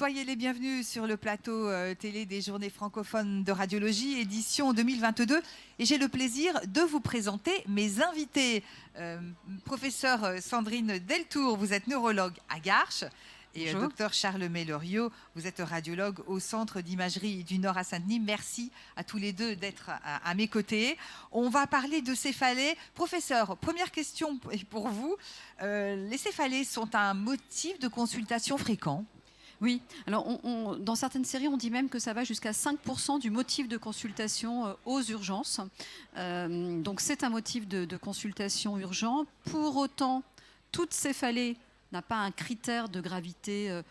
Soyez les bienvenus sur le plateau télé des Journées francophones de radiologie, édition 2022. Et j'ai le plaisir de vous présenter mes invités. Professeur Sandrine Deltour, vous êtes neurologue à Garches. Et docteur Charles Melloriot, vous êtes radiologue au Centre d'imagerie du Nord à Saint-Denis. Merci à tous les deux d'être à mes côtés. On va parler de céphalées. Professeur, première question pour vous. Les céphalées sont un motif de consultation fréquent? Oui, alors dans certaines séries, on dit même que ça va jusqu'à 5% du motif de consultation aux urgences. Donc c'est un motif de consultation urgent. Pour autant, toute céphalée n'a pas un critère de gravité.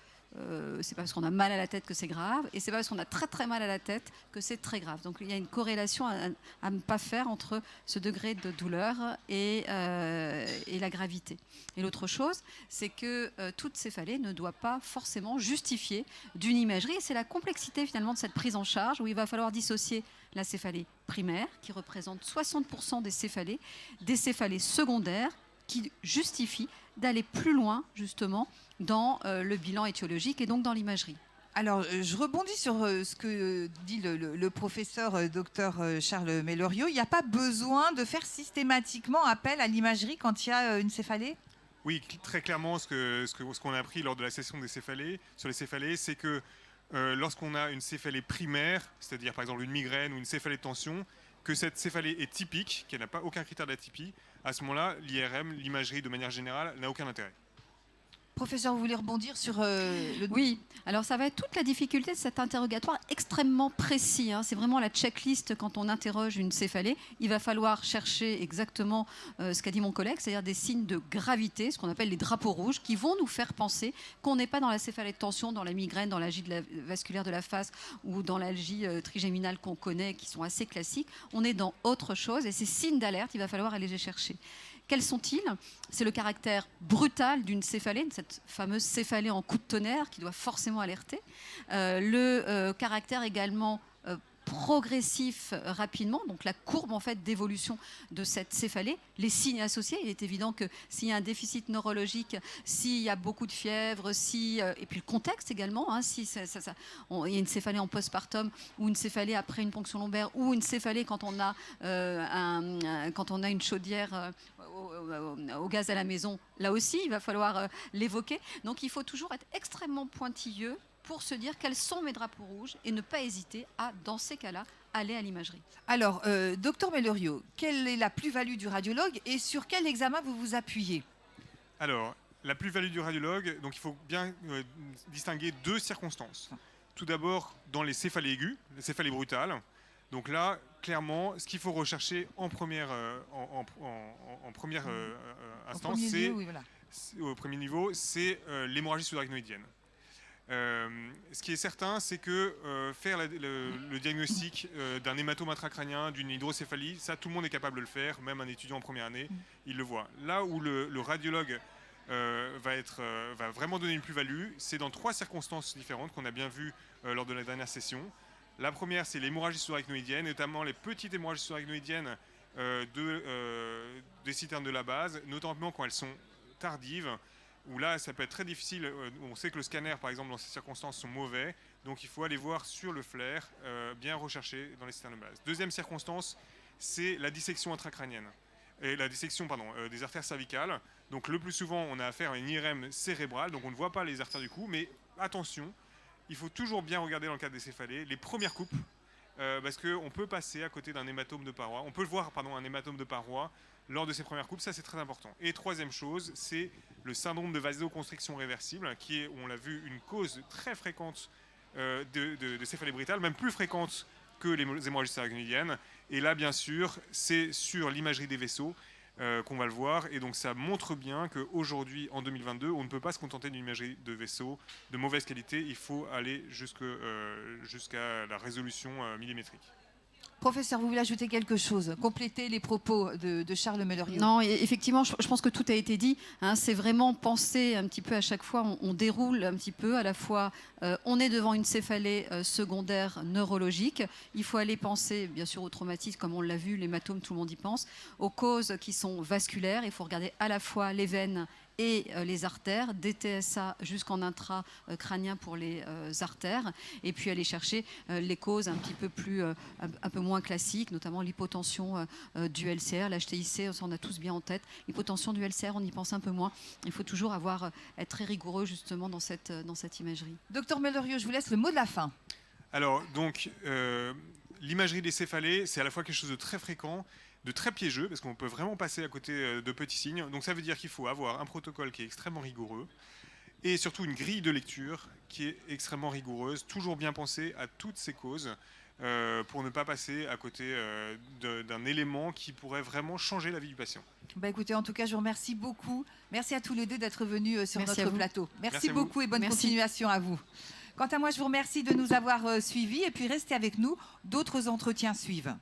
C'est pas parce qu'on a mal à la tête que c'est grave, et c'est pas parce qu'on a très très mal à la tête que c'est très grave. Donc il y a une corrélation à ne pas faire entre ce degré de douleur et la gravité. Et l'autre chose, c'est que toute céphalée ne doit pas forcément justifier d'une imagerie, et c'est la complexité finalement de cette prise en charge, où il va falloir dissocier la céphalée primaire, qui représente 60% des céphalées secondaires, qui justifient d'aller plus loin justement dans le bilan étiologique et donc dans l'imagerie. Alors, je rebondis sur ce que dit le professeur docteur Charles Melloriot. Il n'y a pas besoin de faire systématiquement appel à l'imagerie quand il y a une céphalée? Oui, très clairement, ce qu'on a appris lors de la session des céphalées, sur les céphalées, c'est que lorsqu'on a une céphalée primaire, c'est-à-dire par exemple une migraine ou une céphalée de tension, que cette céphalée est typique, qu'elle n'a pas aucun critère d'atypie, à ce moment-là, l'IRM, l'imagerie de manière générale, n'a aucun intérêt. Professeur, vous voulez rebondir sur le... Oui, alors ça va être toute la difficulté de cet interrogatoire extrêmement précis. C'est vraiment la checklist quand on interroge une céphalée. Il va falloir chercher exactement ce qu'a dit mon collègue, c'est-à-dire des signes de gravité, ce qu'on appelle les drapeaux rouges, qui vont nous faire penser qu'on n'est pas dans la céphalée de tension, dans la migraine, dans l'algie vasculaire de la face ou dans l'algie trigéminale qu'on connaît, qui sont assez classiques. On est dans autre chose, et ces signes d'alerte, il va falloir aller les chercher. Quels sont-ils? C'est le caractère brutal d'une céphalée, cette fameuse céphalée en coup de tonnerre qui doit forcément alerter. Le caractère également progressif rapidement, donc la courbe en fait d'évolution de cette céphalée, les signes associés. Il est évident que s'il y a un déficit neurologique, s'il y a beaucoup de fièvre, et puis le contexte également, si il y a une céphalée en postpartum ou une céphalée après une ponction lombaire ou une céphalée quand on a une chaudière au gaz à la maison, là aussi il va falloir l'évoquer. Donc il faut toujours être extrêmement pointilleux pour se dire quels sont mes drapeaux rouges et ne pas hésiter à, dans ces cas-là, aller à l'imagerie. Alors, docteur Melloriot, quelle est la plus-value du radiologue et sur quel examen vous vous appuyez? Alors, la plus-value du radiologue, donc il faut bien distinguer deux circonstances. Tout d'abord, dans les céphalées aiguës, les céphalées brutales. Donc là, clairement, ce qu'il faut rechercher en première instance, au premier niveau, c'est l'hémorragie sous-arachnoïdienne. Ce qui est certain, c'est que faire le diagnostic d'un hématome intracrânien, d'une hydrocéphalie, ça tout le monde est capable de le faire, même un étudiant en première année, il le voit. Là où le radiologue va vraiment donner une plus-value, c'est dans trois circonstances différentes qu'on a bien vues lors de la dernière session. La première, c'est l'hémorragie sous-arachnoïdienne, notamment les petites hémorragies sous-arachnoïdiennes des citernes de la base, notamment quand elles sont tardives, où là, ça peut être très difficile. On sait que le scanner, par exemple, dans ces circonstances, sont mauvais. Donc, il faut aller voir sur le flair, bien recherché dans les citernes de base. Deuxième circonstance, c'est la dissection intracrânienne. Et la dissection, des artères cervicales. Donc, le plus souvent, on a affaire à une IRM cérébrale. Donc, on ne voit pas les artères du cou. Mais attention, il faut toujours bien regarder dans le cadre des céphalées les premières coupes. Parce qu'on peut passer à côté d'un hématome de paroi. On peut voir, un hématome de paroi lors de ces premières coupes, ça c'est très important. Et troisième chose, c'est le syndrome de vasoconstriction réversible, qui est, on l'a vu, une cause très fréquente de céphalée brutale, même plus fréquente que les hémorragies sous-arachnoïdiennes. Et là, bien sûr, c'est sur l'imagerie des vaisseaux qu'on va le voir. Et donc ça montre bien qu'aujourd'hui, en 2022, on ne peut pas se contenter d'une imagerie de vaisseaux de mauvaise qualité. Il faut aller jusqu'à la résolution millimétrique. Professeur, vous voulez ajouter quelque chose? Compléter les propos de Charles Melloriot? Non, effectivement, je pense que tout a été dit. C'est vraiment penser un petit peu à chaque fois, on déroule un petit peu, à la fois, on est devant une céphalée secondaire neurologique. Il faut aller penser, bien sûr, au traumatisme, comme on l'a vu, l'hématome, tout le monde y pense, aux causes qui sont vasculaires. Il faut regarder à la fois les veines et les artères, des TSA jusqu'en intra-crânien pour les artères, et puis aller chercher les causes un petit peu un peu moins classiques, notamment l'hypotension du LCR, l'HTIC, on a tous bien en tête. L'hypotension du LCR, on y pense un peu moins. Il faut toujours être très rigoureux justement dans cette imagerie. Docteur Mellerieux, je vous laisse le mot de la fin. Alors, donc, l'imagerie des céphalées, c'est à la fois quelque chose de très fréquent, de très piégeux, parce qu'on peut vraiment passer à côté de petits signes. Donc ça veut dire qu'il faut avoir un protocole qui est extrêmement rigoureux, et surtout une grille de lecture qui est extrêmement rigoureuse, toujours bien penser à toutes ces causes, pour ne pas passer à côté d'un élément qui pourrait vraiment changer la vie du patient. Bah écoutez, en tout cas, je vous remercie beaucoup. Merci à tous les deux d'être venus sur Merci notre plateau. Merci à vous. beaucoup et bonne Merci. continuation à vous. Quant à moi, je vous remercie de nous avoir suivis et puis restez avec nous. D'autres entretiens suivent.